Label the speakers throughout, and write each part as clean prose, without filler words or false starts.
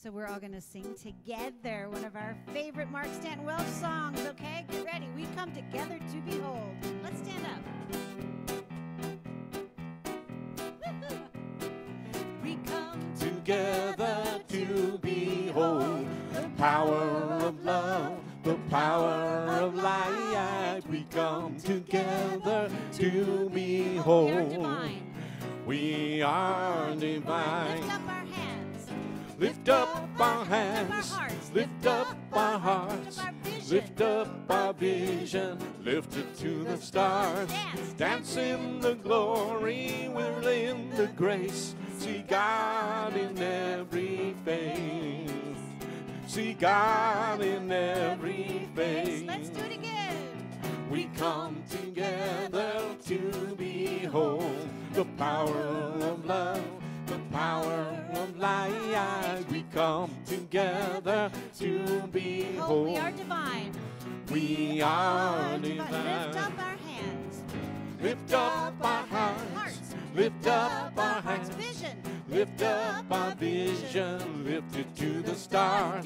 Speaker 1: So we're all going to sing together one of our favorite Mark Stanton Welsh songs, okay? Get ready. We come together to behold. Let's stand up. We come
Speaker 2: together to behold the power of love, the power of light. We come together to behold.
Speaker 1: We are divine.
Speaker 2: We are divine.
Speaker 1: Lift up our hands.
Speaker 2: Lift up our hearts. Lift up our vision. Lift it to the stars. Dance in the glory. We're in the grace. See God in every face. See God in every face.
Speaker 1: Let's do it again.
Speaker 2: We come together to behold the power of love, the power of light. We come together to behold.
Speaker 1: We are divine.
Speaker 2: We are divine.
Speaker 1: Lift up our hands.
Speaker 2: Lift up our hearts. Lift up our hands.
Speaker 1: Vision.
Speaker 2: Lift up our vision. Lift it to the stars.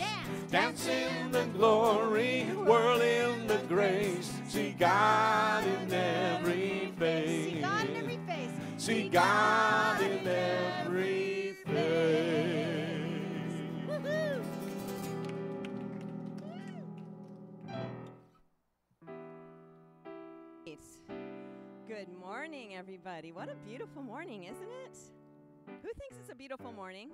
Speaker 2: Dance in the glory. Whirl in the grace. See God in every face.
Speaker 1: See God in every face.
Speaker 2: See God in every face.
Speaker 1: Woohoo!
Speaker 3: Good morning, everybody. What a beautiful morning, isn't it? Who thinks it's a beautiful morning?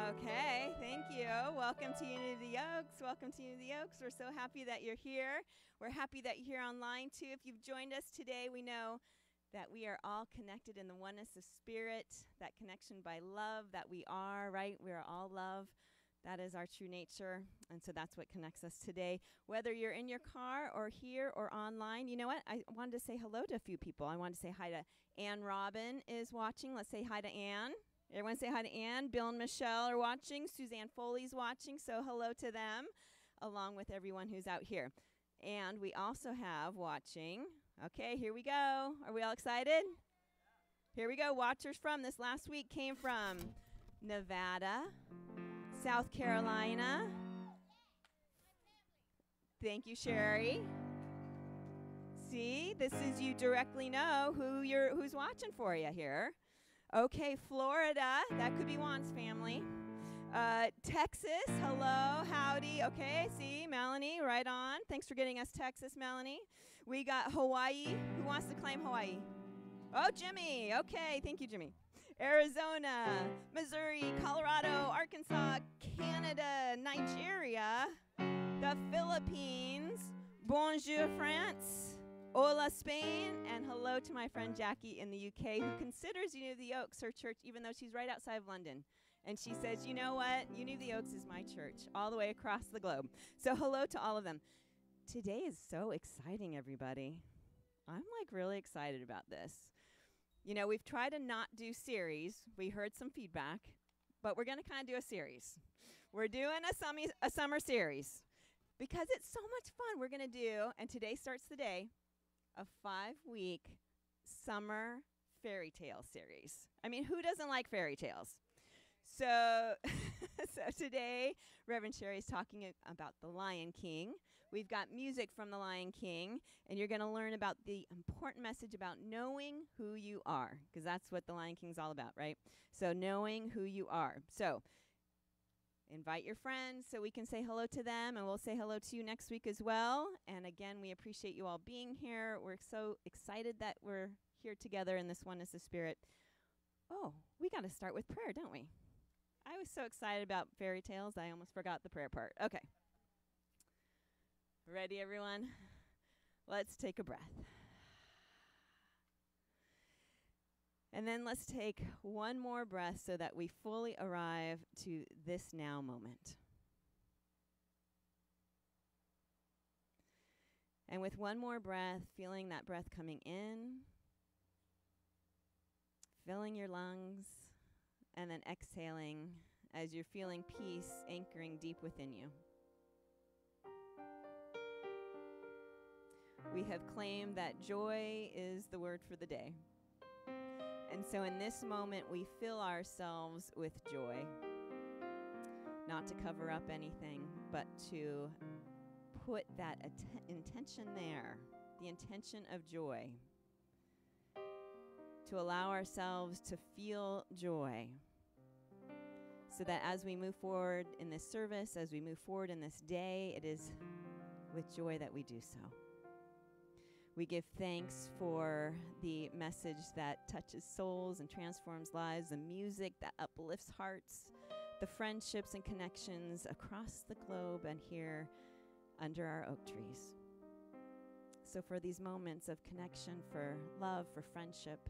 Speaker 3: Okay, thank you. Welcome to Unity Oaks. Welcome to Unity Oaks. We're so happy that you're here. We're happy that you're here online, too. If you've joined us today, we know that we are all connected in the oneness of spirit, that connection by love that we are, right? We are all love. That is our true nature, and so that's what connects us today. Whether you're in your car or here or online, you know what? I wanted to say hello to a few people. I wanted to say hi to Ann Robin is watching. Let's say hi to Ann. Everyone say hi to Ann. Bill and Michelle are watching. Suzanne Foley's watching, so hello to them, along with everyone who's out here. And we also have watching. Okay, here we go. Are we all excited? Here we go. Watchers from this last week came from Nevada, South Carolina. Thank you, Sherri. See, this is you directly know who's watching for you here. Okay, Florida. That could be Juan's family. Texas. Hello, howdy. Okay, see, Melanie, right on. Thanks for getting us Texas, Melanie. We got Hawaii. Who wants to claim Hawaii? Oh, Jimmy. Okay, thank you, Jimmy. Arizona, Missouri, Colorado, Arkansas, Canada, Nigeria, the Philippines, bonjour France, hola Spain, and hello to my friend Jackie in the UK who considers Unity Oaks her church even though she's right outside of London. And she says, you know what, Unity Oaks is my church all the way across the globe. So hello to all of them. Today is so exciting, everybody. I'm like really excited about this. You know, we've tried to not do series. We heard some feedback, but we're going to kind of do a series. We're doing a summer series because it's so much fun. We're going to do, and today starts the day, a 5-week summer fairy tale series. I mean, who doesn't like fairy tales? So, so today, Reverend Sherri is talking about the Lion King. We've got music from the Lion King, and you're going to learn about the important message about knowing who you are, because that's what the Lion King's all about, right? So knowing who you are. So invite your friends so we can say hello to them, and we'll say hello to you next week as well. And again, we appreciate you all being here. We're so excited that we're here together in this oneness of spirit. Oh, we got to start with prayer, don't we? I was so excited about fairy tales, I almost forgot the prayer part. Okay. Ready, everyone? Let's take a breath. And then let's take one more breath so that we fully arrive to this now moment. And with one more breath, feeling that breath coming in, filling your lungs, and then exhaling as you're feeling peace anchoring deep within you. We have claimed that joy is the word for the day. And so in this moment, we fill ourselves with joy. not to cover up anything, but to put that intention there, the intention of joy, to allow ourselves to feel joy, so that as we move forward in this service, as we move forward in this day, it is with joy that we do so. We give thanks for the message that touches souls and transforms lives, the music that uplifts hearts, the friendships and connections across the globe and here under our oak trees. So for these moments of connection, for love, for friendship,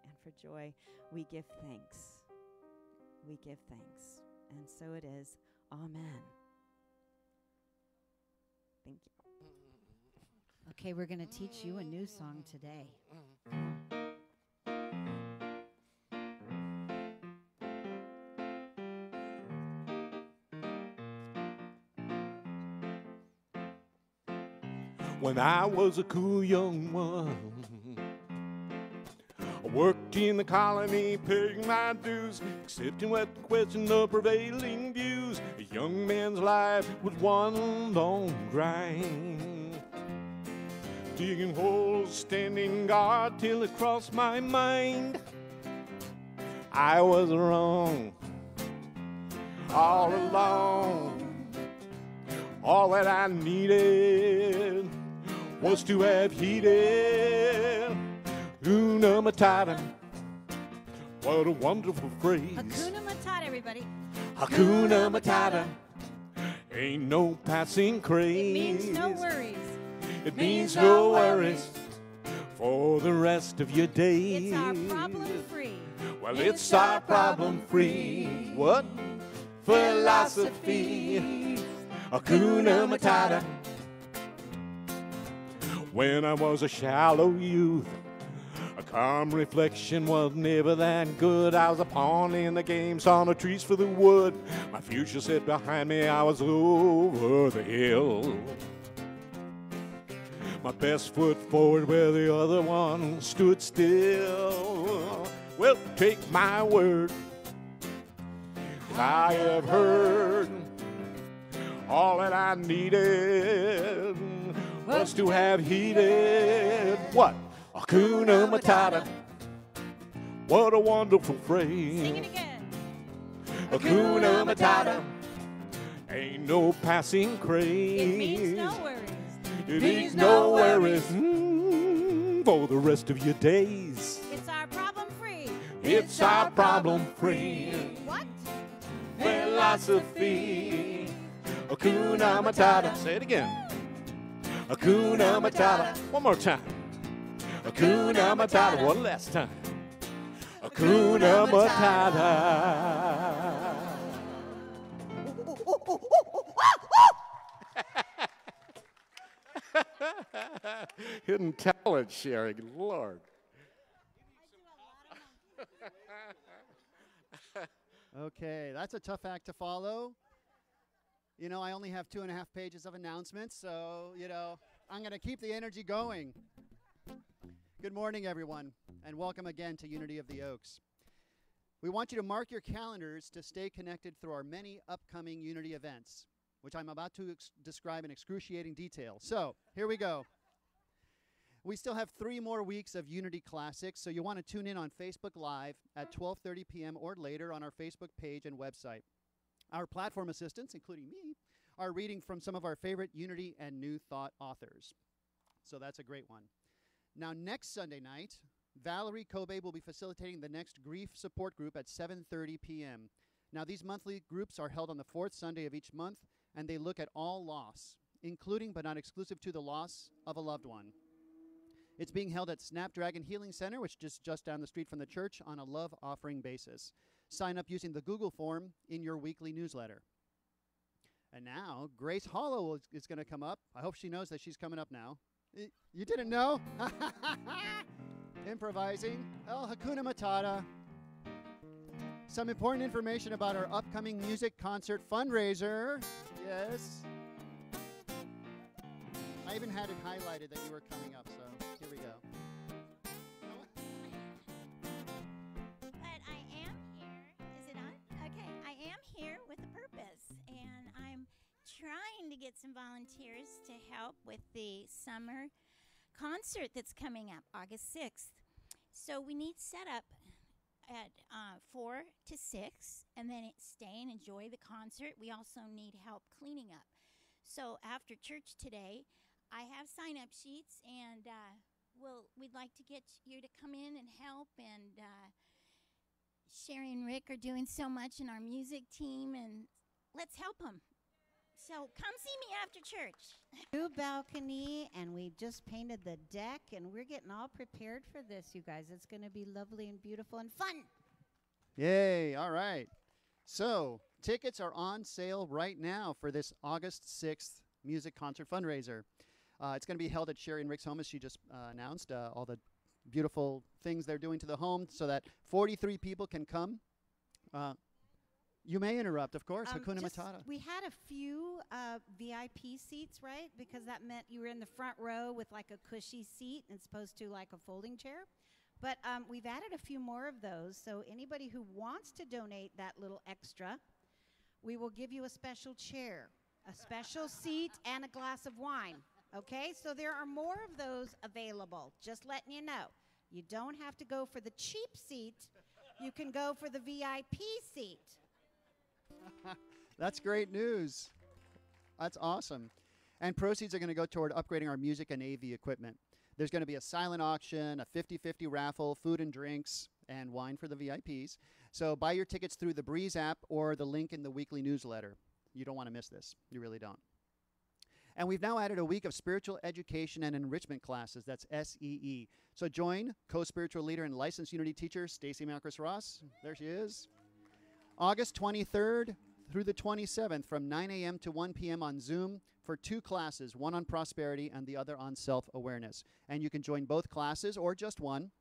Speaker 3: and for joy, we give thanks. We give thanks. And so it is. Amen. Thank you.
Speaker 1: Okay, we're going to teach you a new song today.
Speaker 2: When I was a cool young one, I worked in the colony, paying my dues, accepting what questioned the prevailing views. A young man's life was one long grind, digging holes, standing guard till it crossed my mind I was wrong all along. All that I needed was to have heated Hakuna Matata. What a wonderful phrase.
Speaker 1: Hakuna Matata, everybody.
Speaker 2: Hakuna Matata. Ain't no passing craze.
Speaker 1: It means no worries.
Speaker 2: It means no worries for the rest of your days.
Speaker 1: It's our problem free.
Speaker 2: Well, it's our problem free. What? Philosophy. Hakuna Matata. When I was a shallow youth, a calm reflection was never that good. I was a pawn in the game, saw no trees for the wood. My future set behind me, I was over the hill. My best foot forward where the other one stood still. Well, take my word, I have heard all that I needed was to have heated what? Hakuna Matata. What a wonderful phrase.
Speaker 1: Sing it again.
Speaker 2: Hakuna Matata. Ain't no passing craze.
Speaker 1: It means no worries.
Speaker 2: It means no worries for the rest of your days.
Speaker 1: It's our problem free.
Speaker 2: It's our problem free
Speaker 1: What?
Speaker 2: philosophy. Hakuna Matata. Say it again. Hakuna Matata. One more time. Hakuna Matata. One last time. Hakuna Matata. Hidden talent, Sherri. Lord.
Speaker 4: Okay, that's a tough act to follow. You know, I only have 2.5 pages of announcements, so, I'm going to keep the energy going. Good morning, everyone, and welcome again to Unity of the Oaks. We want you to mark your calendars to stay connected through our many upcoming Unity events, which I'm about to describe in excruciating detail. So, here we go. We still have 3 more weeks of Unity Classics, so you want to tune in on Facebook Live at 12:30 p.m. or later on our Facebook page and website. Our platform assistants, including me, are reading from some of our favorite Unity and New Thought authors. So that's a great one. Now, next Sunday night, Valerie Kobe will be facilitating the next grief support group at 7:30 p.m. Now, these monthly groups are held on the 4th Sunday of each month, and they look at all loss, including but not exclusive to the loss of a loved one. It's being held at Snapdragon Healing Center, which is just down the street from the church, on a love offering basis. Sign up using the Google form in your weekly newsletter. And now, Grace Hollow is going to come up. I hope she knows that she's coming up now. You didn't know? Improvising. El Hakuna Matata. Some important information about our upcoming music concert fundraiser. Yes. I even had it highlighted that you were coming up, so here we go.
Speaker 1: But I am here. Is it on? Okay. I am here with a purpose.
Speaker 5: to get some volunteers to help with the summer concert that's coming up August 6th. So we need set up at 4 to 6, and then stay and enjoy the concert. We also need help cleaning up. So after church today, I have sign-up sheets, and we'd like to get you to come in and help. And Sherri and Rick are doing so much in our music team, and let's help them. So come see me after church.
Speaker 1: New balcony, and we just painted the deck, and we're getting all prepared for this, you guys. It's going to be lovely and beautiful and fun.
Speaker 4: Yay, all right. So tickets are on sale right now for this August 6th music concert fundraiser. It's going to be held at Sherri and Rick's home, as she just announced, all the beautiful things they're doing to the home so that 43 people can come. You may interrupt, of course. Hakuna Matata.
Speaker 1: We had a few VIP seats, right? Because that meant you were in the front row with like a cushy seat as opposed to like a folding chair. But we've added a few more of those. So anybody who wants to donate that little extra, we will give you a special chair, a special seat, and a glass of wine. Okay? So there are more of those available. Just letting you know. You don't have to go for the cheap seat. You can go for the VIP seat.
Speaker 4: That's great news. That's awesome. And proceeds are going to go toward upgrading our music and AV equipment. There's going to be a silent auction, a 50-50 raffle, food and drinks, and wine for the VIPs. So buy your tickets through the Breeze app or the link in the weekly newsletter. You don't want to miss this. You really don't. And we've now added a week of spiritual education and enrichment classes. That's SEE. So join co-spiritual leader and licensed Unity teacher Stacy Malchus Ross. There she is. August 23rd through the 27th from 9 a.m. to 1 p.m. on Zoom for 2 classes, one on prosperity and the other on self-awareness. And you can join both classes or just one.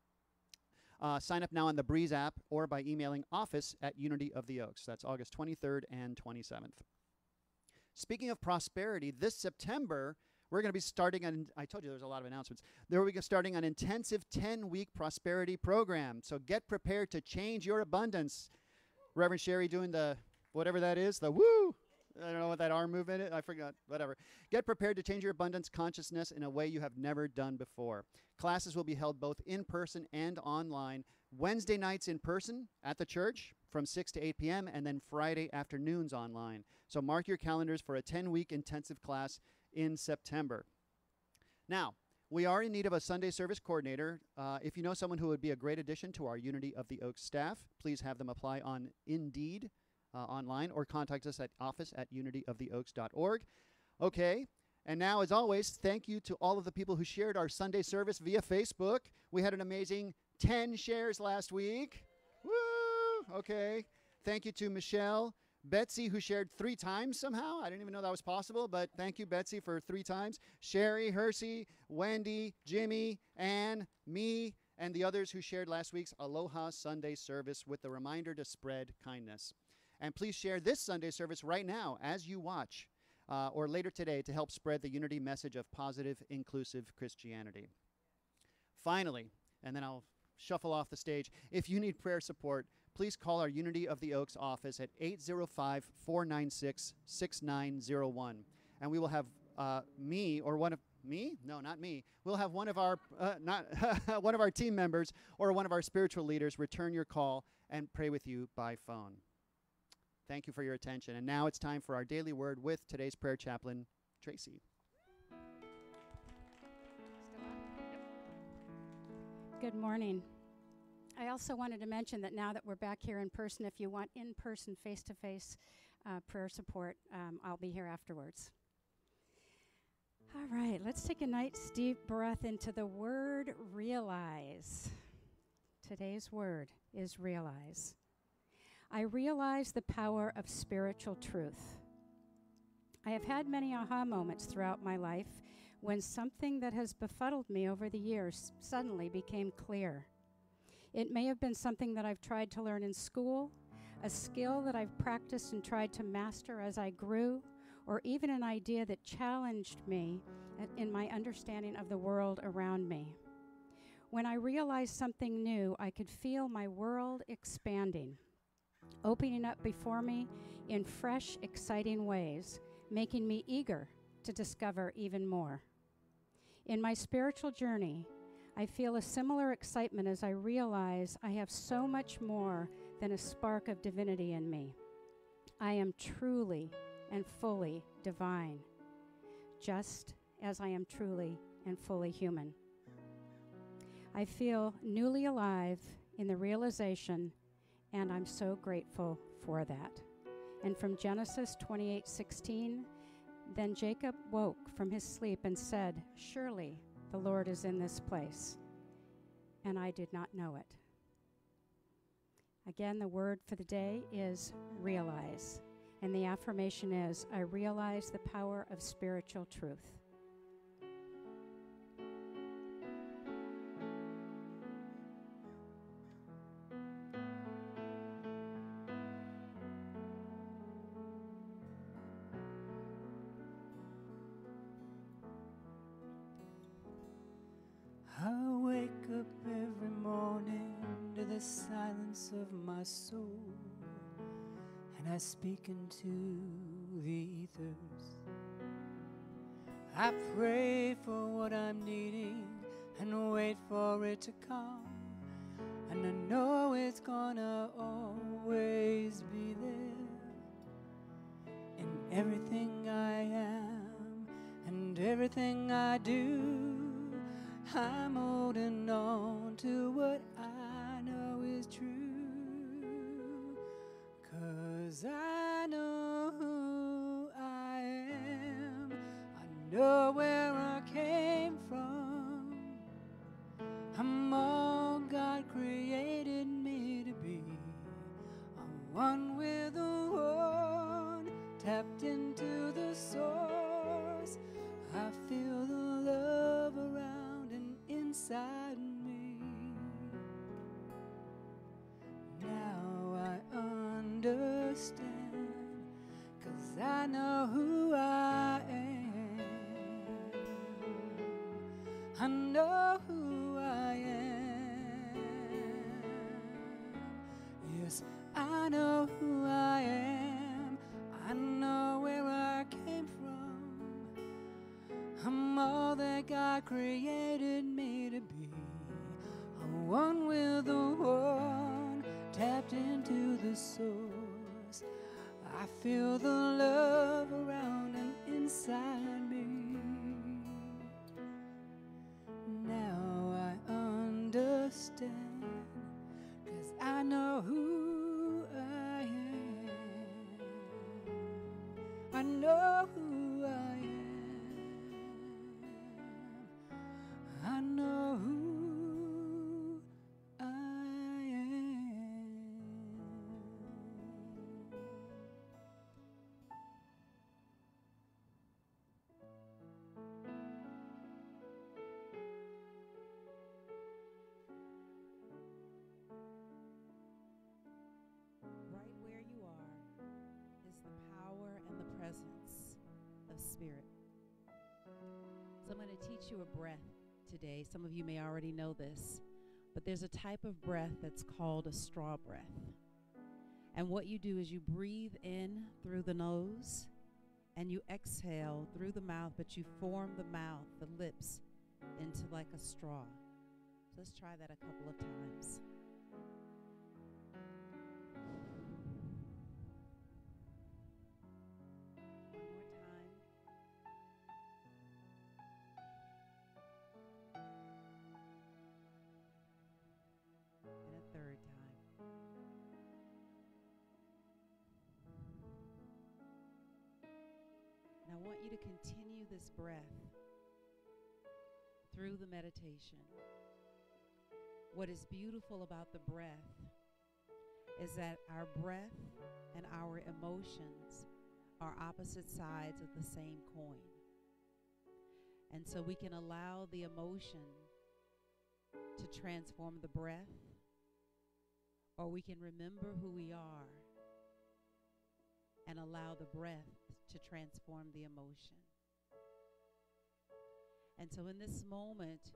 Speaker 4: Sign up now on the Breeze app or by emailing office@unityoftheoaks. That's August 23rd and 27th. Speaking of prosperity, this September, we're going to be starting I told you there's a lot of announcements. We're starting an intensive 10-week prosperity program. So get prepared to change your abundance. Reverend Sherri doing the, whatever that is, the woo. I don't know what that arm movement is. I forgot. Whatever. Get prepared to change your abundance consciousness in a way you have never done before. Classes will be held both in person and online. Wednesday nights in person at the church from 6 to 8 p.m. and then Friday afternoons online. So mark your calendars for a 10-week intensive class in September. Now, we are in need of a Sunday service coordinator. If you know someone who would be a great addition to our Unity of the Oaks staff, please have them apply on Indeed online or contact us at office@unityoftheoaks.org. Okay, and now, as always, thank you to all of the people who shared our Sunday service via Facebook. We had an amazing 10 shares last week. Woo! Okay. Thank you to Michelle, Betsy, who shared 3 times somehow. I didn't even know that was possible, but thank you, Betsy, for 3 times. Sherri, Hersey, Wendy, Jimmy, Ann, me, and the others who shared last week's Aloha Sunday service with the reminder to spread kindness. And please share this Sunday service right now as you watch or later today to help spread the Unity message of positive, inclusive Christianity. Finally, and then I'll shuffle off the stage, if you need prayer support, please call our Unity of the Oaks office at 805-496-6901. And we will have me or one of me? No, not me. We'll have one of our one of our team members or one of our spiritual leaders return your call and pray with you by phone. Thank you for your attention. And now it's time for our daily word with today's prayer chaplain, Tracy.
Speaker 6: Good morning. I also wanted to mention that now that we're back here in person, if you want in-person, face-to-face prayer support, I'll be here afterwards. All right, let's take a nice deep breath into the word realize. Today's word is realize. I realize the power of spiritual truth. I have had many aha moments throughout my life when something that has befuddled me over the years suddenly became clear. It may have been something that I've tried to learn in school, a skill that I've practiced and tried to master as I grew, or even an idea that challenged me in my understanding of the world around me. When I realized something new, I could feel my world expanding, opening up before me in fresh, exciting ways, making me eager to discover even more. In my spiritual journey, I feel a similar excitement as I realize I have so much more than a spark of divinity in me. I am truly and fully divine, just as I am truly and fully human. I feel newly alive in the realization, and I'm so grateful for that. And from Genesis 28:16, then Jacob woke from his sleep and said, "Surely the Lord is in this place." And I did not know it. Again, the word for the day is realize. And the affirmation is, I realize the power of spiritual truth.
Speaker 7: I wake up every morning to the silence of my soul, and I speak into the ethers. I pray for what I'm needing and wait for it to come, and I know it's gonna always be there. In everything I am and everything I do, I'm holding on to what I know is true, 'cause I know who I am. I know where I came from. I'm all God created me to be. I'm one with the one, tapped into the source. I feel the love around and inside me. Now I understand, 'cause I know who I am. I know who I am. Yes, I know who I am. I know where I came from. I'm all that God created me to be. I'm one with the one, tapped into the source. I feel the love around and inside me. Now I understand, 'cause I know who I am. I know who I am. I know who I am.
Speaker 8: Right where you are is the power and the presence of Spirit. So I'm going to teach you a breath today. Some of you may already know this, but there's a type of breath that's called a straw breath. And what you do is you breathe in through the nose and you exhale through the mouth, but you form the mouth, the lips, into like a straw. So let's try that a couple of times. One more time. And a third time. And I want you to continue this breath through the meditation. What is beautiful about the breath is that our breath and our emotions are opposite sides of the same coin. And so we can allow the emotion to transform the breath, or we can remember who we are and allow the breath to transform the emotion. And so in this moment,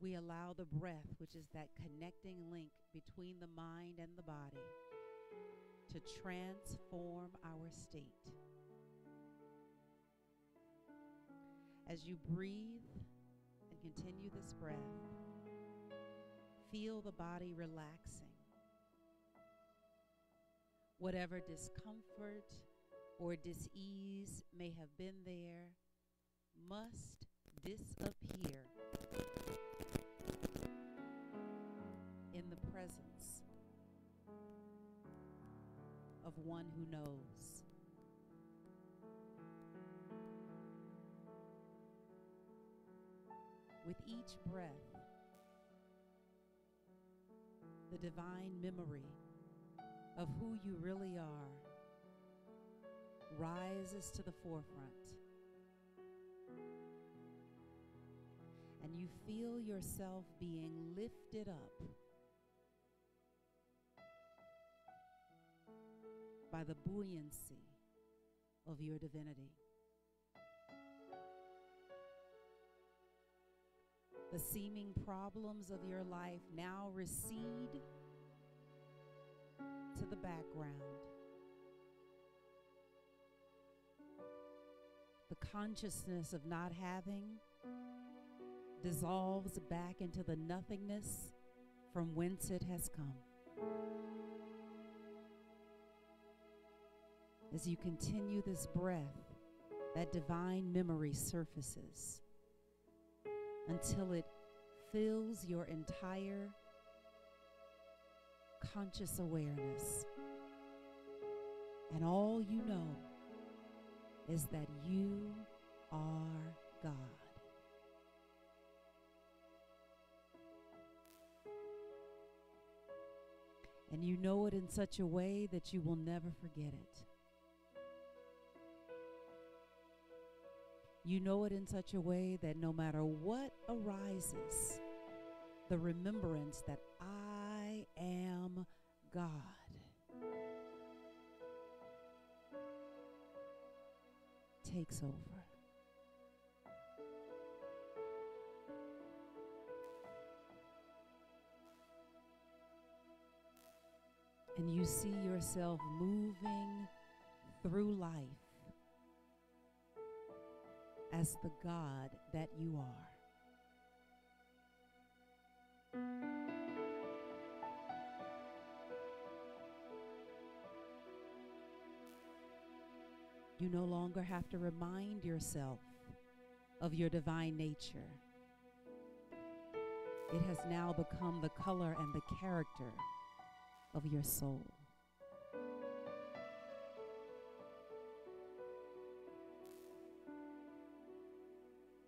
Speaker 8: we allow the breath, which is that connecting link between the mind and the body, to transform our state. As you breathe and continue this breath, feel the body relaxing. Whatever discomfort or dis-ease may have been there must disappear in the presence of one who knows. With each breath, the divine memory of who you really are rises to the forefront. And you feel yourself being lifted up by the buoyancy of your divinity. The seeming problems of your life now recede to the background. The consciousness of not having dissolves back into the nothingness from whence it has come. As you continue this breath, that divine memory surfaces until it fills your entire conscious awareness. And all you know is that you are God. And you know it in such a way that you will never forget it. You know it in such a way that no matter what arises, the remembrance that I am God takes over. And you see yourself moving through life as the God that you are. You no longer have to remind yourself of your divine nature. It has now become the color and the character of your soul.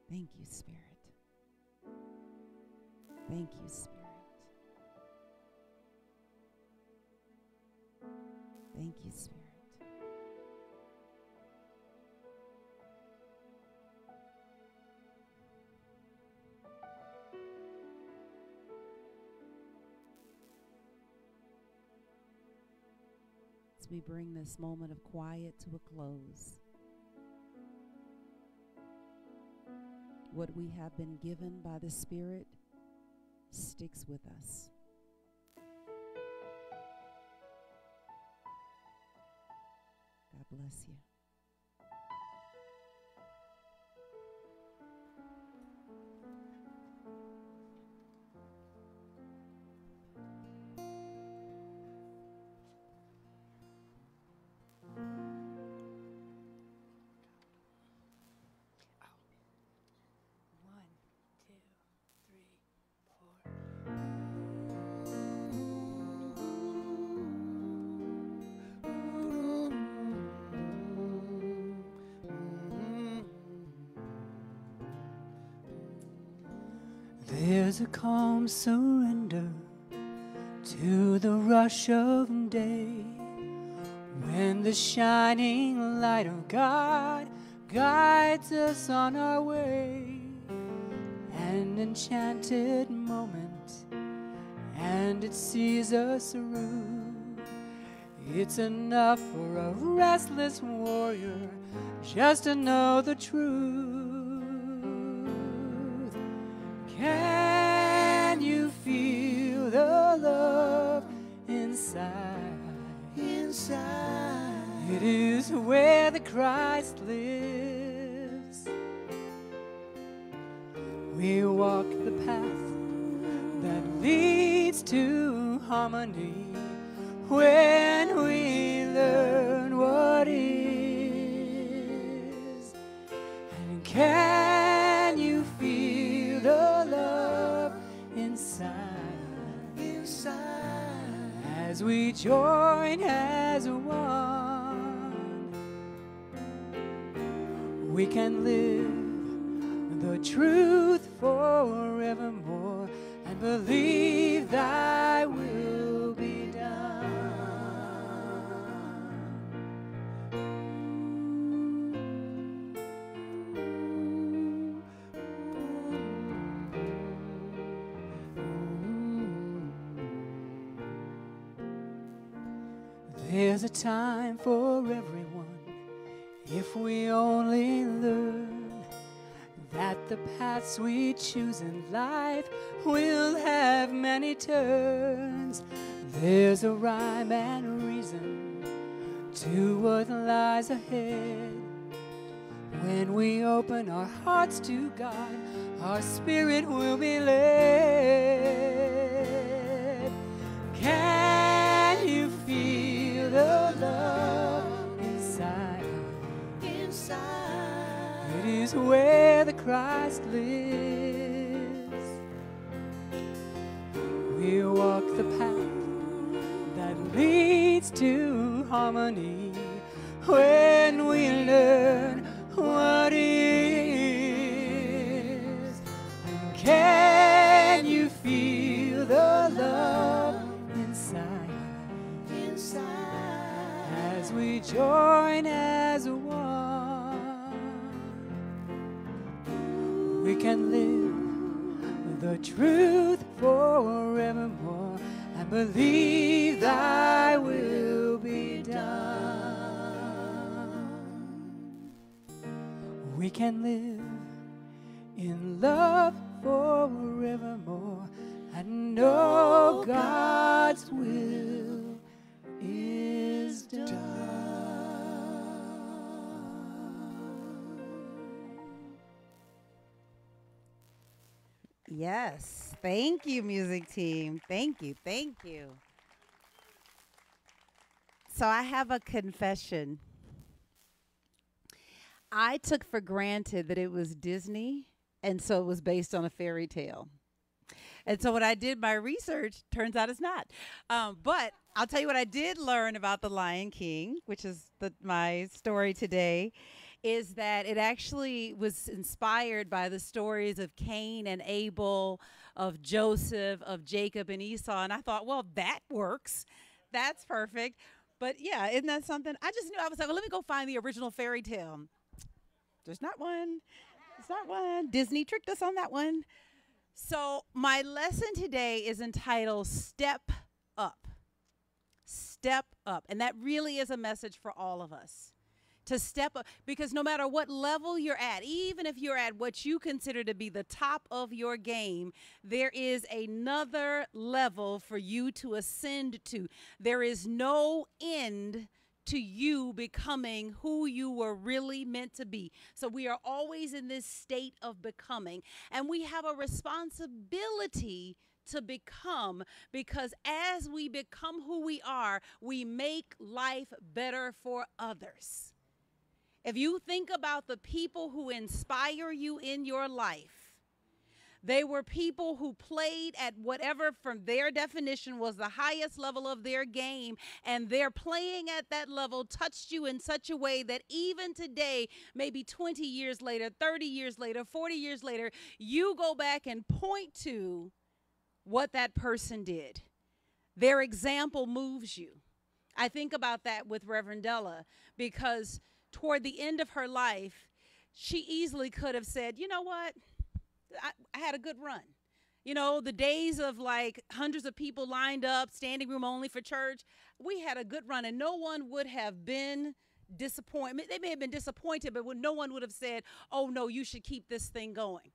Speaker 8: Thank you, Spirit. Thank you, Spirit. Thank you, Spirit. As we bring this moment of quiet to a close, what we have been given by the Spirit sticks with us. God bless you.
Speaker 7: There's a calm surrender to the rush of day when the shining light of God guides us on our way. An enchanted moment, and it sees us through. It's enough for a restless warrior just to know the truth. Can you feel the love inside? Inside. It is where the Christ lives. leads to harmony when we learn what is. And can you feel the love inside? As we join as one, we can live the truth forevermore and believe thy will be done. There's a time for everyone if we only learn that the paths we choose in life will have many turns. There's a rhyme and reason to what lies ahead. When we open our hearts to God, our spirit will be led. Can you feel the love inside? It is where the Christ lives. We walk the path that leads to harmony when we learn what is. And can you feel the love inside? As we join as one, we can live the truth forevermore and believe thy will be done. We can live in love forevermore and know God's will is done.
Speaker 9: Yes. Thank you, music team. Thank you. Thank you. So I have a confession. I took for granted that it was Disney, and so it was based on a fairy tale. And so when I did my research, turns out it's not. But I'll tell you what I did learn about The Lion King, which is my story today, is that it actually was inspired by the stories of Cain and Abel, of Joseph, of Jacob and Esau. And I thought, well, that works. That's perfect. But yeah, isn't that something? I just knew, I was like, well, let me go find the original fairy tale. There's not one. There's not one. Disney tricked us on that one. So my lesson today is entitled Step Up. Step up. And that really is a message for all of us. To step up, because no matter what level you're at, even if you're at what you consider to be the top of your game, there is another level for you to ascend to. There is no end to you becoming who you were really meant to be. So we are always in this state of becoming, and we have a responsibility to become, because as we become who we are, we make life better for others. If you think about the people who inspire you in your life, they were people who played at whatever, from their definition, was the highest level of their game, and their playing at that level touched you in such a way that even today, maybe 20 years later, 30 years later, 40 years later, you go back and point to what that person did. Their example moves you. I think about that with Reverend Della, because toward the end of her life, she easily could have said, you know what, I had a good run. You know, the days of like hundreds of people lined up, standing room only for church, we had a good run, and no one would have been disappointed. They may have been disappointed, but no one would have said, oh no, you should keep this thing going.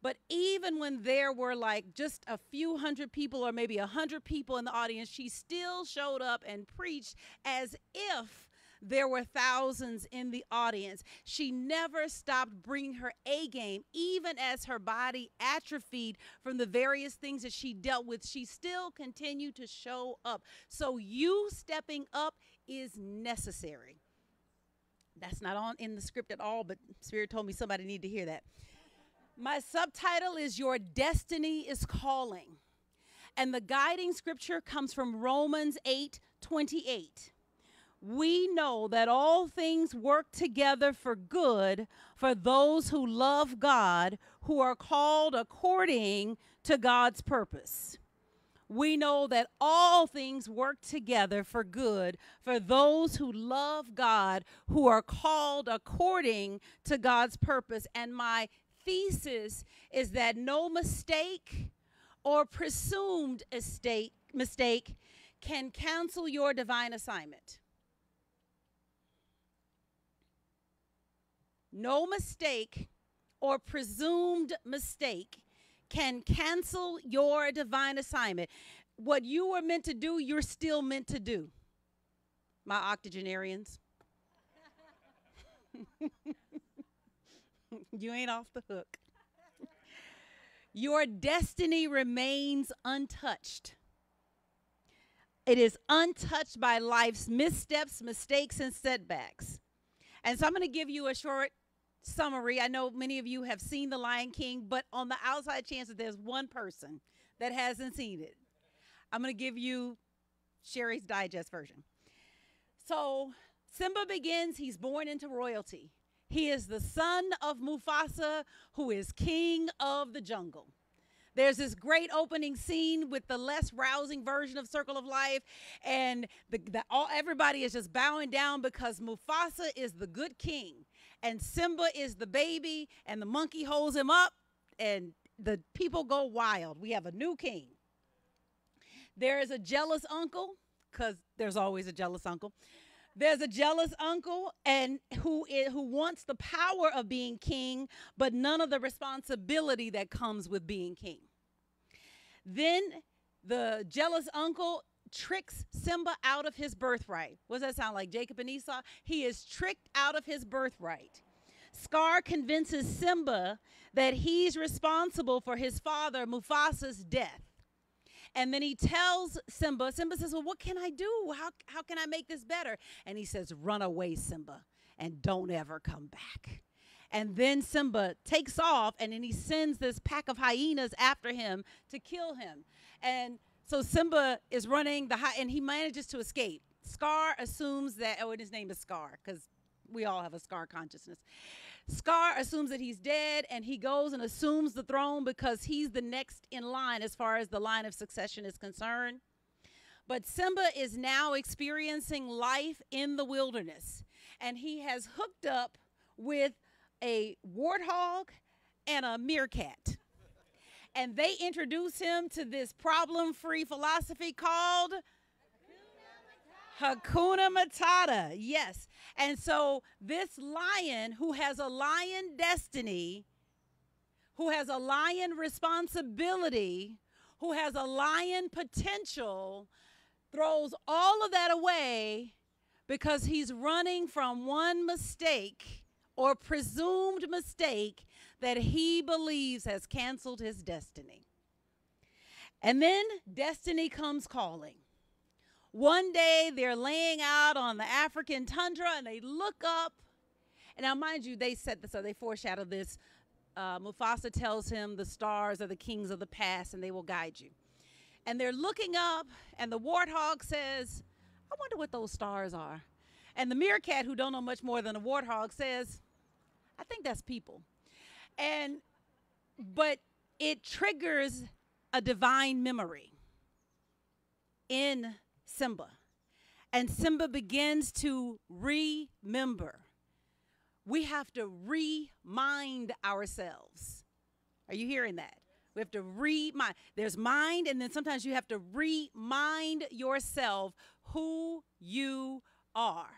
Speaker 9: But even when there were like just a few hundred people or maybe 100 people in the audience, she still showed up and preached as if there were thousands in the audience. She never stopped bringing her A game, even as her body atrophied from the various things that she dealt with. She still continued to show up. So you stepping up is necessary. That's not on in the script at all, but Spirit told me somebody needed to hear that. My subtitle is Your Destiny is Calling. And the guiding scripture comes from Romans 8:28. We know that all things work together for good for those who love God, who are called according to God's purpose. We know that all things work together for good for those who love God, who are called according to God's purpose. And my thesis is that no mistake or presumed mistake can cancel your divine assignment. No mistake or presumed mistake can cancel your divine assignment. What you were meant to do, you're still meant to do. My octogenarians. You ain't off the hook. Your destiny remains untouched. It is untouched by life's missteps, mistakes, and setbacks. And so I'm going to give you a short summary. I know many of you have seen The Lion King, but on the outside chance that there's one person that hasn't seen it, I'm going to give you Sherri's digest version. So Simba begins, he's born into royalty. He is the son of Mufasa, who is king of the jungle. There's this great opening scene with the less rousing version of Circle of Life, and everybody is just bowing down because Mufasa is the good king, and Simba is the baby, and the monkey holds him up, and the people go wild. We have a new king. There is a jealous uncle, because there's always a jealous uncle. There's a jealous uncle and who wants the power of being king, but none of the responsibility that comes with being king. Then the jealous uncle tricks Simba out of his birthright. What does that sound like, Jacob and Esau? He is tricked out of his birthright. Scar convinces Simba that he's responsible for his father Mufasa's death. And then he tells Simba says, well, what can I do? How can I make this better? And he says, run away, Simba, and don't ever come back. And then Simba takes off, and then he sends this pack of hyenas after him to kill him. And so Simba is running, and he manages to escape. Scar assumes that, his name is Scar, because we all have a Scar consciousness. Scar assumes that he's dead, and he goes and assumes the throne because he's the next in line as far as the line of succession is concerned. But Simba is now experiencing life in the wilderness, and he has hooked up with a warthog and a meerkat. And they introduce him to this problem-free philosophy called Hakuna Matata, yes. And so this lion who has a lion destiny, who has a lion responsibility, who has a lion potential, throws all of that away because he's running from one mistake or presumed mistake that he believes has canceled his destiny. And then destiny comes calling. One day they're laying out on the African tundra and they look up. And now, mind you, they said this, so they foreshadow this. Mufasa tells him the stars are the kings of the past and they will guide you. And they're looking up and the warthog says, I wonder what those stars are. And the meerkat, who don't know much more than a warthog, says, I think that's people. But it triggers a divine memory in Simba. And Simba begins to remember. We have to remind ourselves. Are you hearing that? We have to remind. There's mind, and then sometimes you have to remind yourself who you are.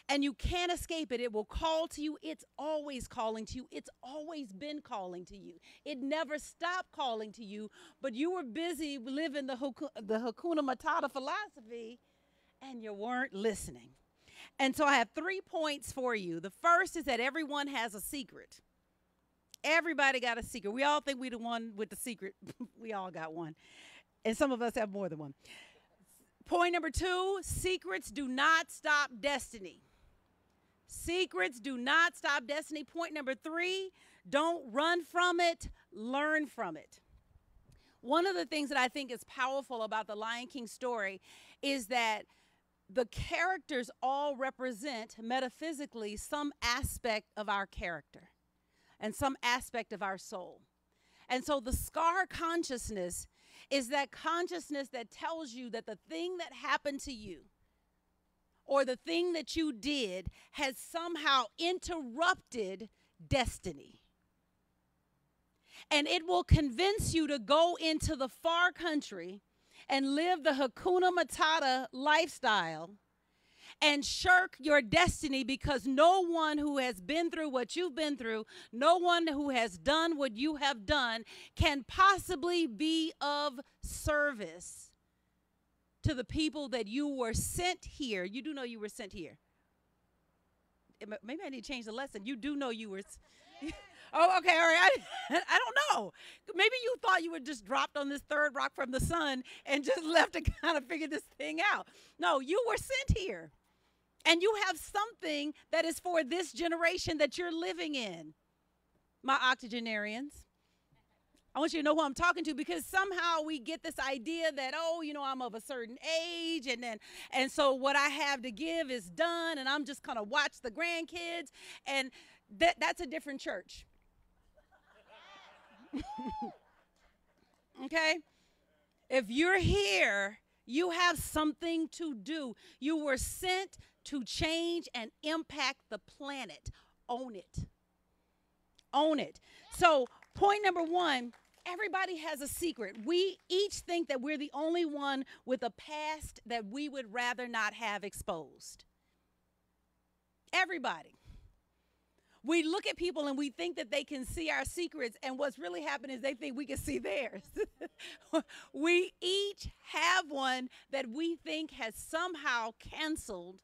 Speaker 9: And you can't escape it. It will call to you. It's always calling to you. It's always been calling to you. It never stopped calling to you, but you were busy living the Hakuna Matata philosophy, and you weren't listening. And so I have 3 points for you. The first is that everyone has a secret. Everybody got a secret. We all think we the one with the secret. We all got one. And some of us have more than one. Point number 2, secrets do not stop destiny. Secrets do not stop destiny. Point number 3, don't run from it, learn from it. One of the things that I think is powerful about the Lion King story is that the characters all represent metaphysically some aspect of our character and some aspect of our soul. And so the scar consciousness is that consciousness that tells you that the thing that happened to you or the thing that you did has somehow interrupted destiny. And it will convince you to go into the far country and live the Hakuna Matata lifestyle and shirk your destiny, because no one who has been through what you've been through, no one who has done what you have done can possibly be of service to the people that you were sent here. You do know you were sent here. Maybe I need to change the lesson. You do know you were. Oh, okay, all right. I don't know. Maybe you thought you were just dropped on this third rock from the sun and just left to kind of figure this thing out. No, you were sent here. And you have something that is for this generation that you're living in. My octogenarians. I want you to know who I'm talking to, because somehow we get this idea that, oh, you know, I'm of a certain age, and so what I have to give is done, and I'm just going to watch the grandkids, and that's a different church. Okay? If you're here, you have something to do. You were sent to change and impact the planet. Own it. Own it. So, point number 1, everybody has a secret. We each think that we're the only one with a past that we would rather not have exposed. Everybody. We look at people and we think that they can see our secrets, and what's really happening is they think we can see theirs. We each have one that we think has somehow canceled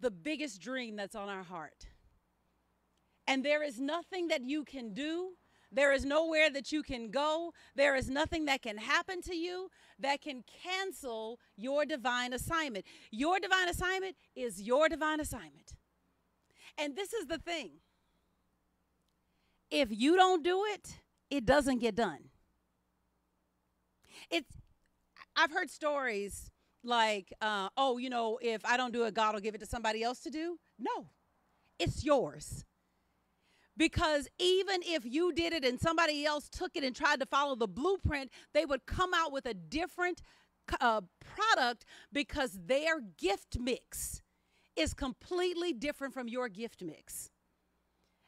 Speaker 9: the biggest dream that's on our heart. And there is nothing that you can do. There is nowhere that you can go. There is nothing that can happen to you that can cancel your divine assignment. Your divine assignment is your divine assignment. And this is the thing. If you don't do it, it doesn't get done. I've heard stories like, oh, you know, if I don't do it, God will give it to somebody else to do. No, it's yours. Because even if you did it and somebody else took it and tried to follow the blueprint, they would come out with a different product, because their gift mix is completely different from your gift mix.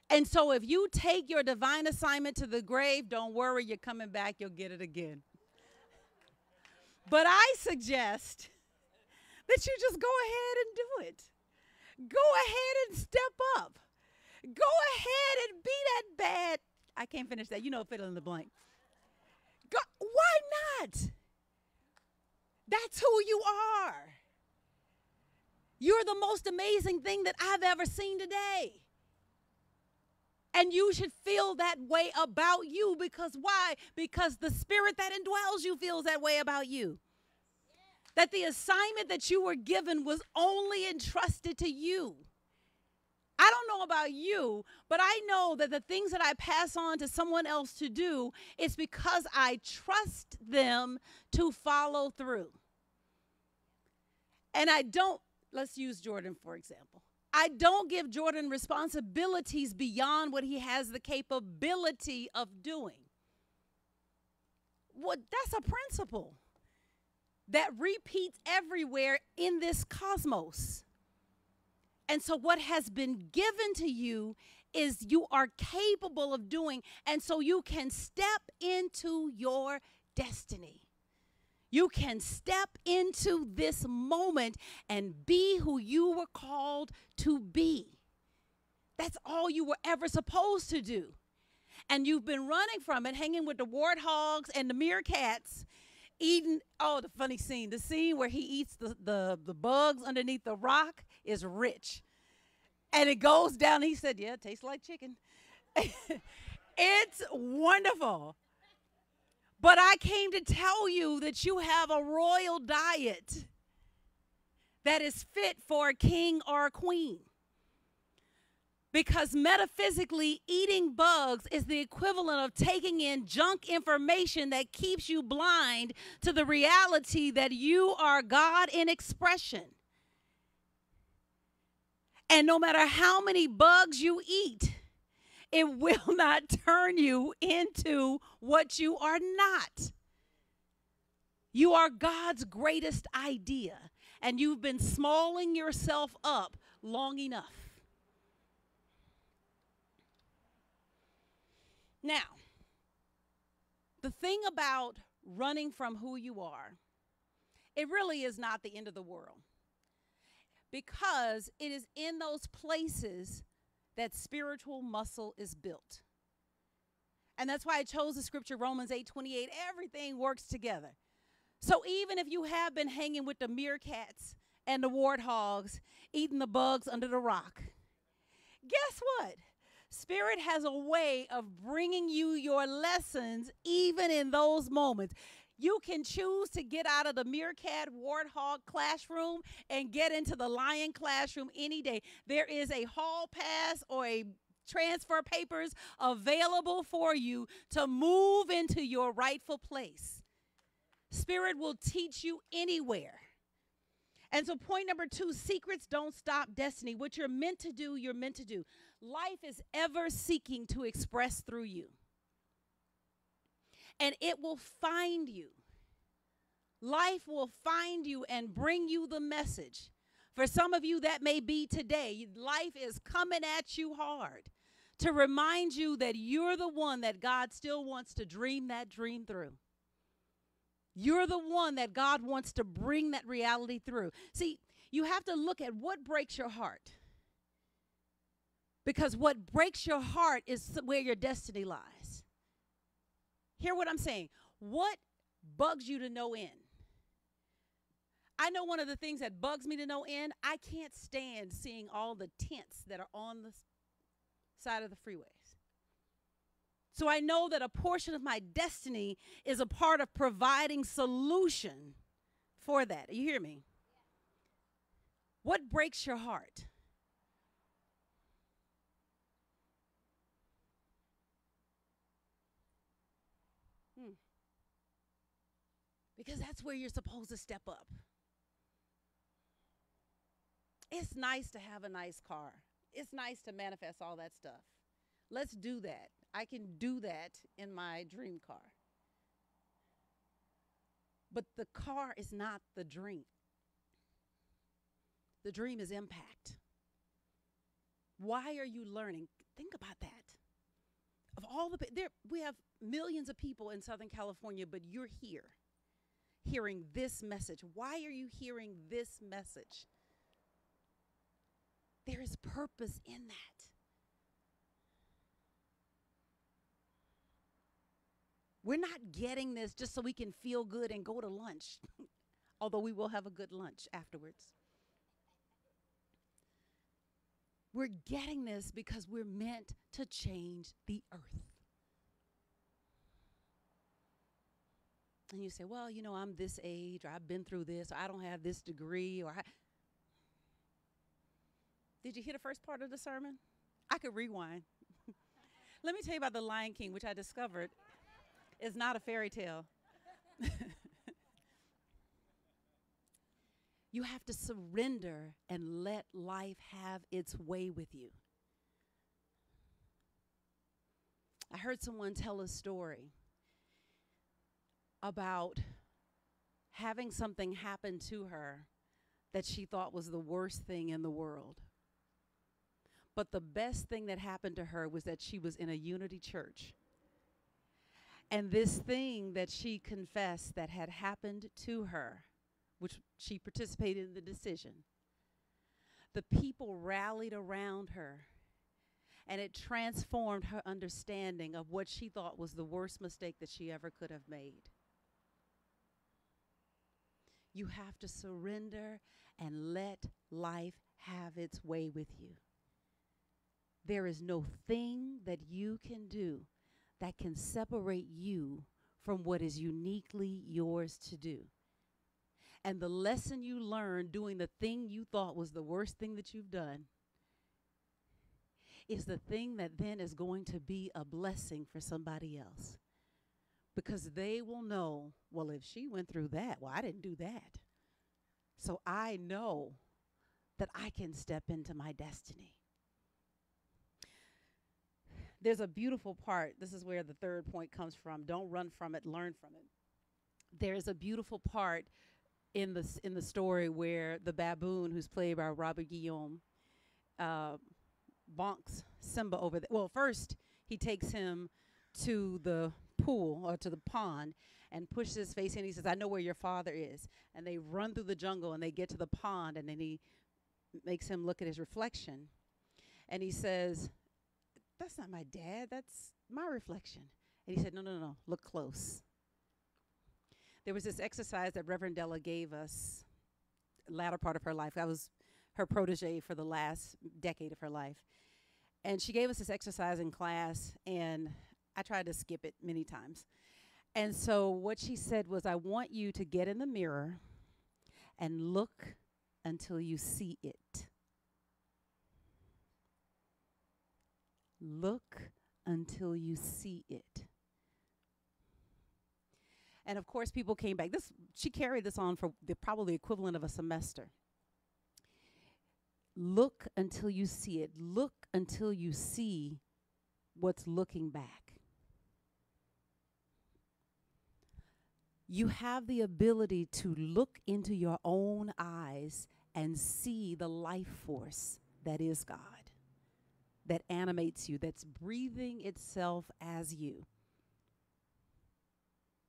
Speaker 9: And so if you take your divine assignment to the grave, don't worry, you're coming back, you'll get it again. But I suggest that you just go ahead and do it. Go ahead and step up. Go ahead and be that bad. I can't finish that. You know, fill in the blank. Why not? That's who you are. You're the most amazing thing that I've ever seen today. And you should feel that way about you, because why? Because the spirit that indwells you feels that way about you. That the assignment that you were given was only entrusted to you. I don't know about you, but I know that the things that I pass on to someone else to do is because I trust them to follow through. And I don't, let's use Jordan, for example. I don't give Jordan responsibilities beyond what he has the capability of doing. Well, that's a principle that repeats everywhere in this cosmos. And so what has been given to you is you are capable of doing, and so you can step into your destiny. You can step into this moment and be who you were called to be. That's all you were ever supposed to do. And you've been running from it, hanging with the warthogs and the meerkats eating. Oh, the funny scene. The scene where he eats the bugs underneath the rock is rich. And it goes down. He said, yeah, it tastes like chicken. It's wonderful. But I came to tell you that you have a royal diet that is fit for a king or a queen. Because metaphysically, eating bugs is the equivalent of taking in junk information that keeps you blind to the reality that you are God in expression. And no matter how many bugs you eat, it will not turn you into what you are not. You are God's greatest idea, and you've been smalling yourself up long enough. Now, the thing about running from who you are, it really is not the end of the world, because it is in those places that spiritual muscle is built. And that's why I chose the scripture, Romans 8:28. Everything works together. So even if you have been hanging with the meerkats and the warthogs, eating the bugs under the rock, guess what? Spirit has a way of bringing you your lessons even in those moments. You can choose to get out of the meerkat warthog classroom and get into the lion classroom any day. There is a hall pass or a transfer papers available for you to move into your rightful place. Spirit will teach you anywhere. And so point number 2, secrets don't stop destiny. What you're meant to do, you're meant to do. Life is ever seeking to express through you. And it will find you. Life will find you and bring you the message. For some of you, that may be today. Life is coming at you hard to remind you that you're the one that God still wants to dream that dream through. You're the one that God wants to bring that reality through. See, you have to look at what breaks your heart. Because what breaks your heart is where your destiny lies. Hear what I'm saying. What bugs you to no end? I know one of the things that bugs me to no end, I can't stand seeing all the tents that are on the side of the freeways. So I know that a portion of my destiny is a part of providing solution for that. You hear me? What breaks your heart? Because that's where you're supposed to step up. It's nice to have a nice car. It's nice to manifest all that stuff. Let's do that. I can do that in my dream car. But the car is not the dream. The dream is impact. Why are you learning? Think about that. Of all the we have millions of people in Southern California, but you're here hearing this message. Why are you hearing this message? There is purpose in that. We're not getting this just so we can feel good and go to lunch, although we will have a good lunch afterwards. We're getting this because we're meant to change the earth. And you say, well, you know, I'm this age, or I've been through this, or I don't have this degree, or Did you hear the first part of the sermon? I could rewind. Let me tell you about the Lion King, which I discovered is not a fairy tale. You have to surrender and let life have its way with you. I heard someone tell a story about having something happen to her that she thought was the worst thing in the world. But the best thing that happened to her was that she was in a unity church. And this thing that she confessed that had happened to her, which she participated in the decision, the people rallied around her, and it transformed her understanding of what she thought was the worst mistake that she ever could have made. You have to surrender and let life have its way with you. There is no thing that you can do that can separate you from what is uniquely yours to do. And the lesson you learned doing the thing you thought was the worst thing that you've done is the thing that then is going to be a blessing for somebody else. Because they will know, well, if she went through that, well, I didn't do that. So I know that I can step into my destiny. There's a beautiful part. This is where the third point comes from. Don't run from it, learn from it. There's a beautiful part in the story where the baboon, who's played by Robert Guillaume, bonks Simba over there. Well, first he takes him to the pool or to the pond and pushes his face in. He says, I know where your father is. And they run through the jungle and they get to the pond, and then he makes him look at his reflection. And he says, that's not my dad, that's my reflection. And he said, no, look close. There was this exercise that Reverend Della gave us latter part of her life. I was her protege for the last decade of her life. And she gave us this exercise in class, and I tried to skip it many times. And so what she said was, I want you to get in the mirror and look until you see it. Look until you see it. And of course, people came back. She carried this on for the probably equivalent of a semester. Look until you see it. Look until you see what's looking back. You have the ability to look into your own eyes and see the life force that is God, that animates you, that's breathing itself as you.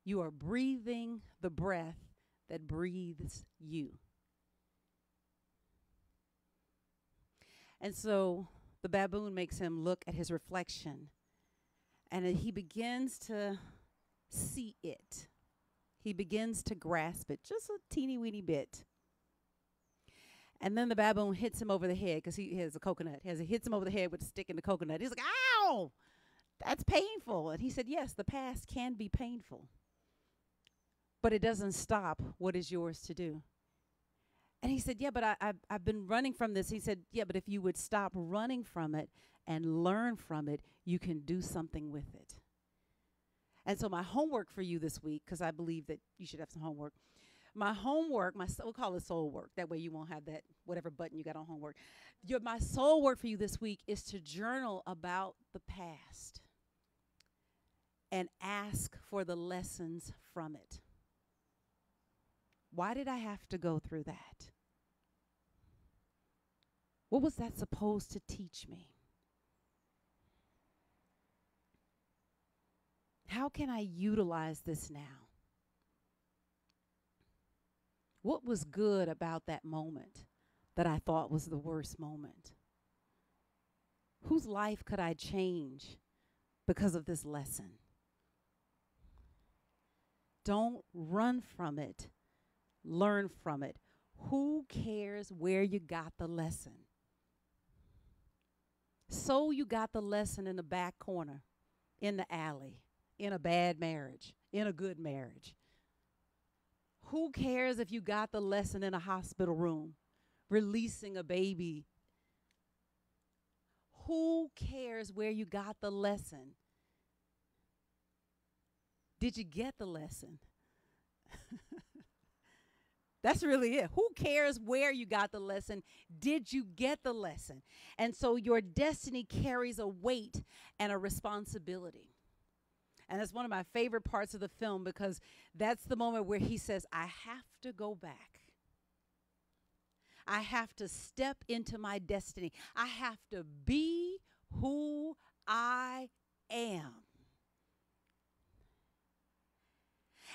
Speaker 9: You are breathing the breath that breathes you. And so the baboon makes him look at his reflection, and he begins to see it. He begins to grasp it just a teeny weeny bit. And then the baboon hits him over the head, because he has a coconut. He hits him over the head with a stick in the coconut. He's like, ow, that's painful. And he said, yes, the past can be painful, but it doesn't stop what is yours to do. And he said, yeah, but I've been running from this. He said, yeah, but if you would stop running from it and learn from it, you can do something with it. And so my homework for you this week, because I believe that you should have some homework. My homework, we'll call it soul work. That way you won't have that whatever button you got on homework. My soul work for you this week is to journal about the past and ask for the lessons from it. Why did I have to go through that? What was that supposed to teach me? How can I utilize this now? What was good about that moment that I thought was the worst moment? Whose life could I change because of this lesson? Don't run from it. Learn from it. Who cares where you got the lesson? So you got the lesson in the back corner, in the alley, in a bad marriage, in a good marriage. Who cares if you got the lesson in a hospital room, releasing a baby? Who cares where you got the lesson? Did you get the lesson? That's really it. Who cares where you got the lesson? Did you get the lesson? And so your destiny carries a weight and a responsibility. And that's one of my favorite parts of the film, because that's the moment where he says, I have to go back. I have to step into my destiny. I have to be who I am.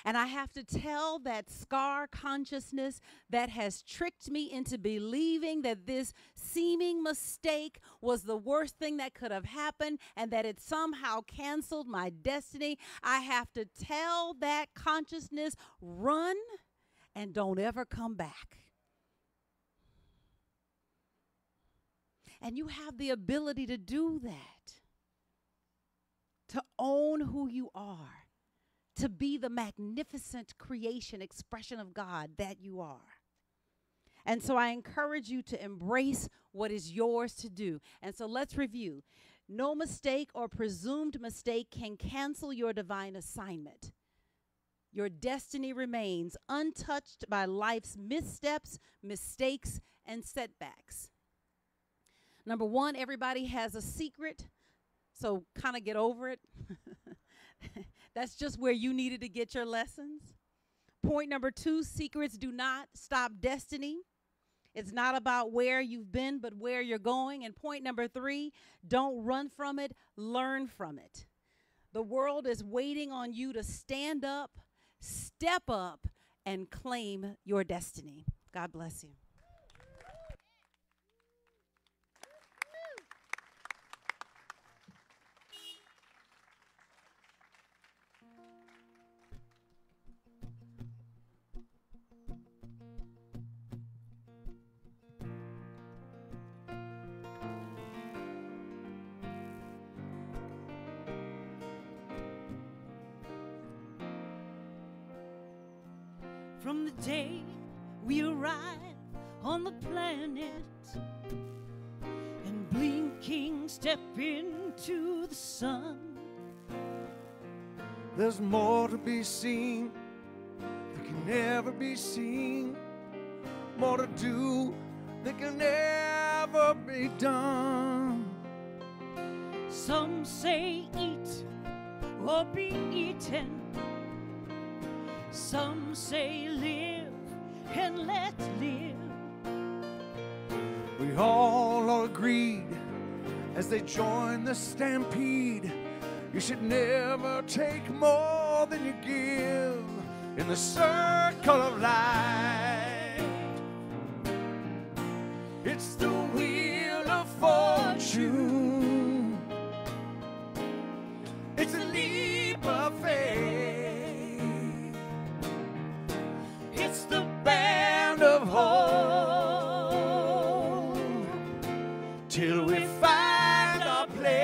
Speaker 9: And I have to tell that scar consciousness that has tricked me into believing that this seeming mistake was the worst thing that could have happened and that it somehow canceled my destiny. I have to tell that consciousness, run and don't ever come back. And you have the ability to do that, to own who you are, to be the magnificent creation, expression of God that you are. And so I encourage you to embrace what is yours to do. And so let's review. No mistake or presumed mistake can cancel your divine assignment. Your destiny remains untouched by life's missteps, mistakes, and setbacks. Number one, everybody has a secret, so kind of get over it. That's just where you needed to get your lessons. Point number two, secrets do not stop destiny. It's not about where you've been, but where you're going. And point number three, don't run from it, learn from it. The world is waiting on you to stand up, step up, and claim your destiny. God bless you.
Speaker 10: From the day we arrive on the planet and blinking step into the sun,
Speaker 2: There's more to be seen that can never be seen, more to do that can never be done.
Speaker 10: some say eat or be eaten, some say live and let live.
Speaker 2: We all are agreed as they join the stampede. You should never take more than you give in the circle of life. It's the wheel of fortune. It's a leap of faith. It's the band of hope till we find our place.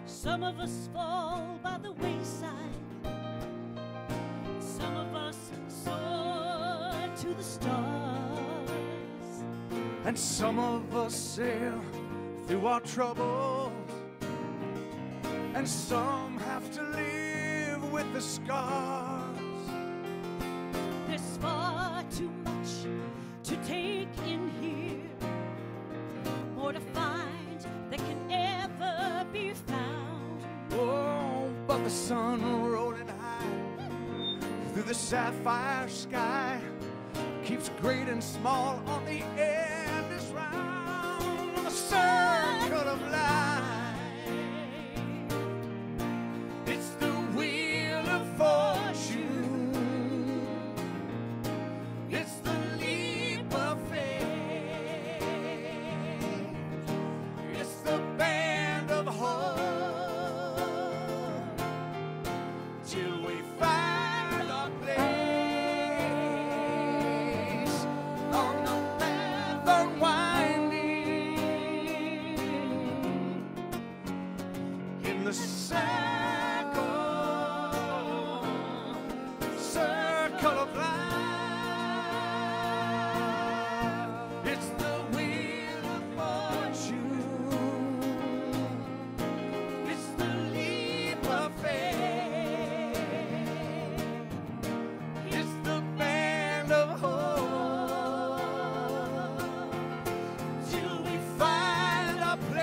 Speaker 10: Some of us fall by the wayside, some of us soar to the stars,
Speaker 2: And some of us sail through our troubles, and some have to live with the scars.
Speaker 10: there's far too much to take in here, more to find that can ever be found.
Speaker 2: Oh, but the sun rolling high through the sapphire sky keeps great and small on the endless round. The circle of life. It's the wheel of fortune. It's the leap of faith. It's the band of hope. Till we find our place on the path unwinding in the circle of life. It's the wheel of fortune. It's the leap of faith. It's the band of hope till we find our place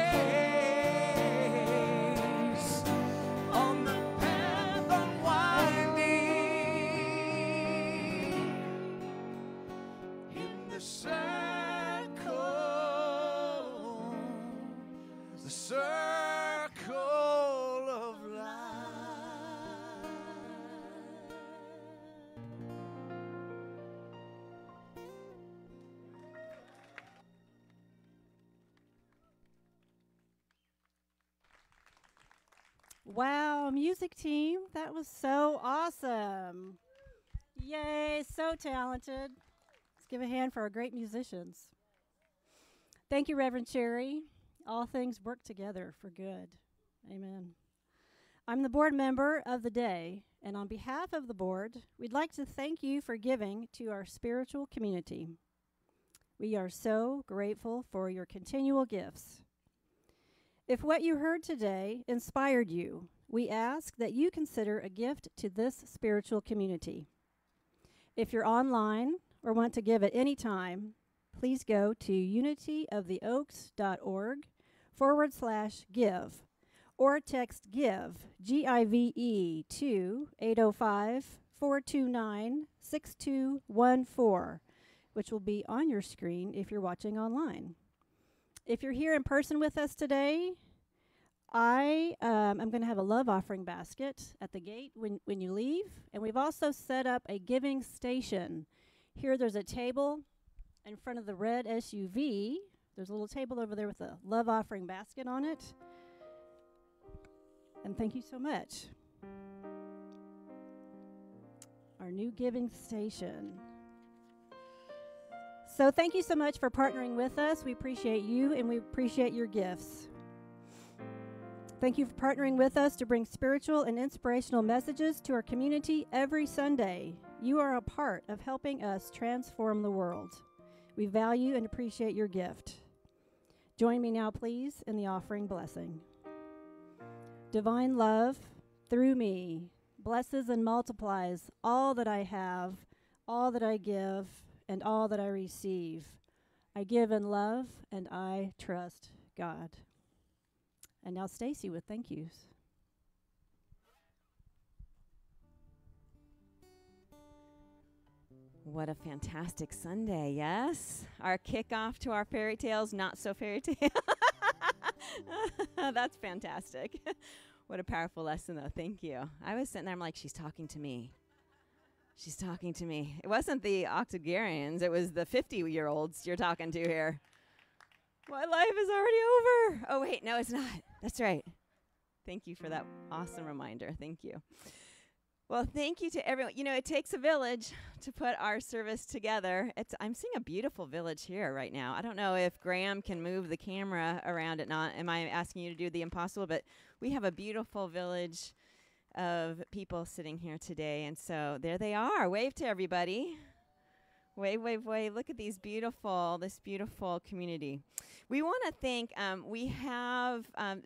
Speaker 11: Wow, music team, that was so awesome. Yay, so talented. Let's give a hand for our great musicians. Thank you, Reverend Sherri. All things work together for good. Amen. I'm the board member of the day, and on behalf of the board, we'd like to thank you for giving to our spiritual community. We are so grateful for your continual gifts. If what you heard today inspired you, we ask that you consider a gift to this spiritual community. If you're online or want to give at any time, please go to unityoftheoaks.org/give or text GIVE, G-I-V-E, to 805-429-6214, which will be on your screen if you're watching online. If you're here in person with us today, I'm going to have a love offering basket at the gate when you leave. And we've also set up a giving station. Here there's a table in front of the red SUV. There's a little table over there with a love offering basket on it. And thank you so much. Our new giving station. So thank you so much for partnering with us. We appreciate you and we appreciate your gifts. Thank you for partnering with us to bring spiritual and inspirational messages to our community every Sunday. You are a part of helping us transform the world. We value and appreciate your gift. Join me now, please, in the offering blessing. Divine love, through me, blesses and multiplies all that I have, all that I give, and all that I receive. I give in love, and I trust God. And now Stacy with thank yous.
Speaker 3: What a fantastic Sunday, yes? Our kickoff to our fairy tales, not so fairy tale. That's fantastic. What a powerful lesson, though. Thank you. I was sitting there, I'm like, she's talking to me. She's talking to me. It wasn't the octogenarians, it was the 50-year-olds you're talking to here. My life is already over. Oh, wait, no, it's not. That's right. Thank you for that awesome reminder. Thank you. Well, thank you to everyone. You know, it takes a village to put our service together. I'm seeing a beautiful village here right now. I don't know if Graham can move the camera around it. Not, am I asking you to do the impossible? But we have a beautiful village of people sitting here today. And so there they are. Wave to everybody. Wave, wave, wave. Look at this beautiful community. We want to thank, we have a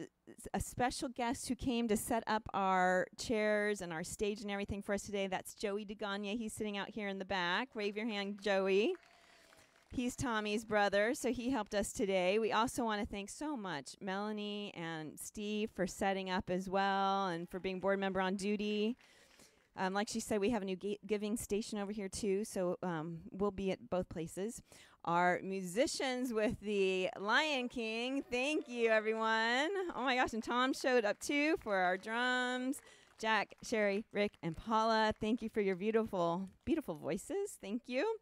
Speaker 3: special guest who came to set up our chairs and our stage and everything for us today. That's Joey DeGagne. He's sitting out here in the back. Wave your hand, Joey. He's Tommy's brother, so he helped us today. We also want to thank so much Melanie and Steve for setting up as well and for being board member on duty. Like she said, we have a new giving station over here, too, so we'll be at both places. Our musicians with the Lion King, thank you, everyone. Oh, my gosh, and Tom showed up, too, for our drums. Jack, Sherri, Rick, and Paula, thank you for your beautiful, beautiful voices. Thank you.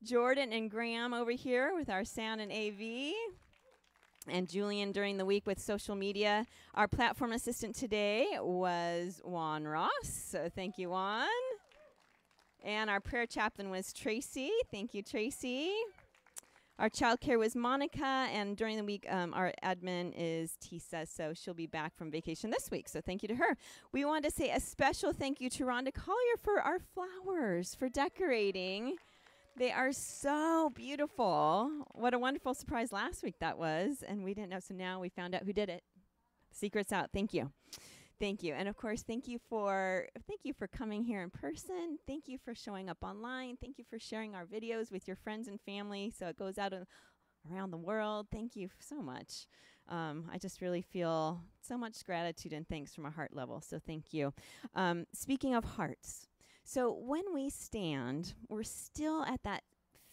Speaker 3: Jordan and Graham over here with our sound and AV. And Julian during the week with social media. Our platform assistant today was Juan Ross. So thank you, Juan. And our prayer chaplain was Tracy. Thank you, Tracy. Our childcare was Monica. And during the week, our admin is Tisa. So she'll be back from vacation this week. So thank you to her. We want to say a special thank you to Rhonda Collier for our flowers, for decorating. They are so beautiful. What a wonderful surprise last week that was. And we didn't know, so now we found out who did it. Secret's out. Thank you. Thank you. And of course, thank you for coming here in person. Thank you for showing up online. Thank you for sharing our videos with your friends and family so it goes out around the world. Thank you so much. I just really feel so much gratitude and thanks from a heart level. So thank you. Speaking of hearts. So when we stand, we're still at that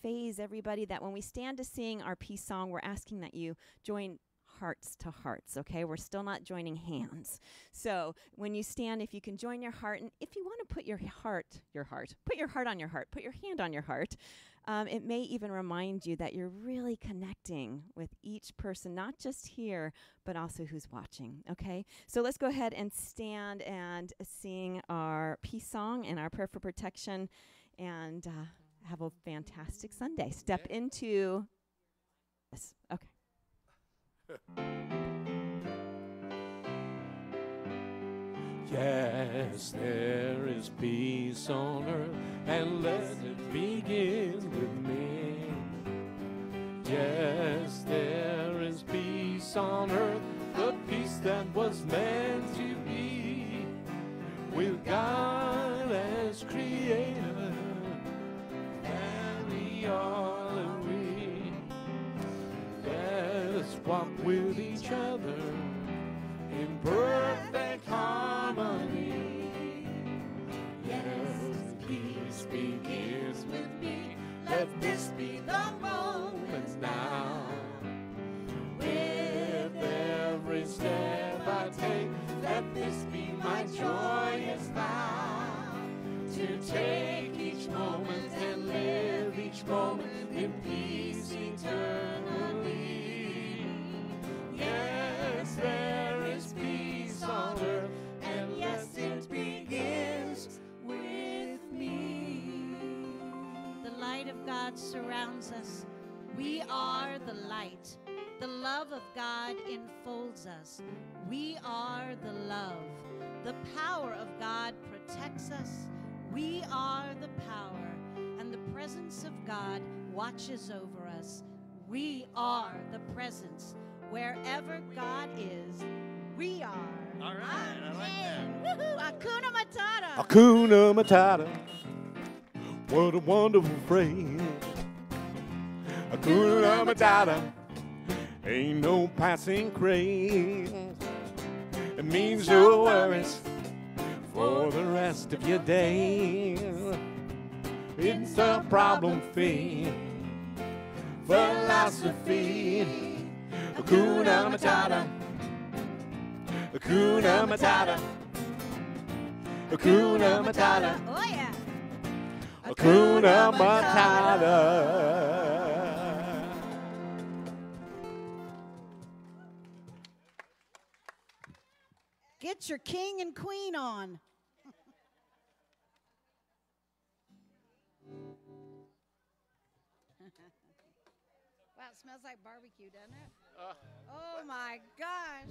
Speaker 3: phase, everybody, that when we stand to sing our peace song, we're asking that you join hearts to hearts, okay? We're still not joining hands. So when you stand, if you can join your heart, and if you want to put your heart, put your heart on your heart, put your hand on your heart, It may even remind you that you're really connecting with each person, not just here, but also who's watching, okay? So let's go ahead and stand and sing our peace song and our prayer for protection, and have a fantastic Sunday. Step into this. Okay.
Speaker 2: Yes, there is peace on earth, and let it begin with me. Yes, there is peace on earth, the peace that was meant to be, with God as creator, and we all agree. Let us walk with each other in perfect harmony. Yes, peace begins with me. Let this be the moment now. With every step I take, let this be my joyous vow. To take each moment and live each moment in peace eternally. Yes, there is peace on earth, and yes, it begins with me.
Speaker 1: The light of God surrounds us. We are the light. The love of God enfolds us. We are the love. The power of God protects us. We are the power. And the presence of God watches over us. We are the presence. Wherever God is, we are.
Speaker 2: All right, I like that.
Speaker 1: Woohoo! Hakuna Matata.
Speaker 2: Hakuna Matata. What a wonderful phrase. Hakuna Matata. Ain't no passing craze. It means no worries for the rest of your day. It's a problem-free philosophy. Hakuna Matata. Hakuna Matata. Hakuna Matata.
Speaker 1: Oh, yeah.
Speaker 2: Hakuna Matata.
Speaker 1: Get your king and queen on. Wow, it smells like barbecue, doesn't it? Oh my gosh.